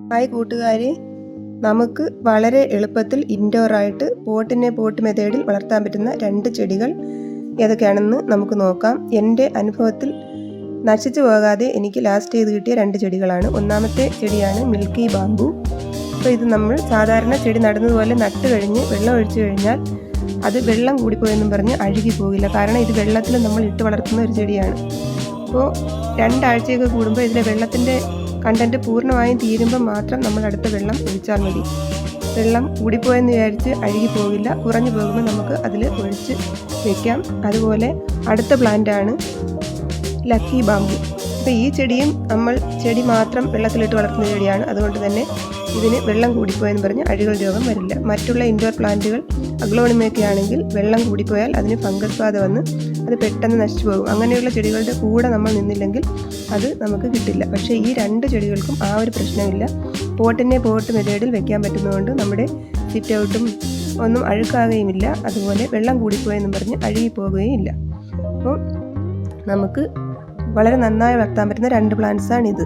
Hi കൂട്ടുകാരെ, നമുക്ക് വളരെ എളുപ്പത്തിൽ ഇൻഡോറായിട്ട് പോട്ട് മെത്തേഡിൽ വളർത്താൻ പറ്റുന്ന 2 ചെടികൾ ഏതൊക്കെയാണെന്ന് നമുക്ക് നോക്കാം. എൻ്റെ അനുഭവത്തിൽ നശിച്ചു പോകാതെ എനിക്ക് ലാസ്റ്റ് ചെയ്ത് കിട്ടിയ 2 ചെടികളാണ്. ഒന്നാമത്തെ ചെടിയാണ് മിൽക്കി ബാംബു. അപ്പോൾ ഇത് നമ്മൾ സാധാരണ ചെടി നടുന്നതുപോലെ നട്ട് കഴിഞ്ഞ് വെള്ളം ഒഴിച്ചു കഴിഞ്ഞാൽ അത് വെള്ളം കൂടിപ്പോയെന്നും പറഞ്ഞ് അഴുകി പോകില്ല. കാരണം ഇത് വെള്ളത്തിൽ നമ്മൾ ഇട്ട് വളർത്തുന്ന ഒരു ചെടിയാണ്. അപ്പോൾ 2 ആഴ്ചയൊക്കെ കൂടുമ്പോൾ ഇതിലെ വെള്ളത്തിൻ്റെ കണ്ടൻറ്റ് പൂർണ്ണമായും തീരുമ്പോൾ മാത്രം നമ്മൾ അടുത്ത വെള്ളം ഒഴിച്ചാൽ മതി. വെള്ളം കൂടിപ്പോയെന്ന് വിചാരിച്ച് അഴുകി പോകില്ല. കുറഞ്ഞു പോകുമ്പോൾ നമുക്ക് അതിൽ ഒഴിച്ച് വയ്ക്കാം. അതുപോലെ അടുത്ത പ്ലാന്റാണ് ലക്കി ബാംബു. അപ്പോൾ ഈ ചെടിയും നമ്മൾ ചെടി മാത്രം വെള്ളത്തിലിട്ട് വളർത്തുന്ന ചെടിയാണ്. അതുകൊണ്ട് തന്നെ ഇതിന് വെള്ളം കൂടിപ്പോയെന്ന് പറഞ്ഞ് അഴുകൽ രോഗം വരില്ല. മറ്റുള്ള ഇൻഡോർ പ്ലാന്റുകൾ അഗ്ലോണിമയൊക്കെ ആണെങ്കിൽ വെള്ളം കൂടിപ്പോയാൽ അതിന് ഫംഗസ് ബാധ വന്ന് അത് പെട്ടെന്ന് നശിച്ചു പോകും. അങ്ങനെയുള്ള ചെടികളുടെ കൂടെ നമ്മൾ നിന്നില്ലെങ്കിൽ അത് നമുക്ക് കിട്ടില്ല. പക്ഷേ ഈ 2 ചെടികൾക്കും ആ ഒരു പ്രശ്നമില്ല. പോട്ട് മെത്തേഡിൽ വെക്കാൻ പറ്റുന്നതുകൊണ്ട് നമ്മുടെ സിറ്റ് ഔട്ടും ഒന്നും അഴുക്കാകുകയുമില്ല. അതുപോലെ വെള്ളം കൂടിപ്പോയെന്നും പറഞ്ഞ് അഴുകി പോകുകയും ഇല്ല. അപ്പോൾ നമുക്ക് വളരെ നന്നായി വളർത്താൻ പറ്റുന്ന 2 പ്ലാന്റ്സാണിത്.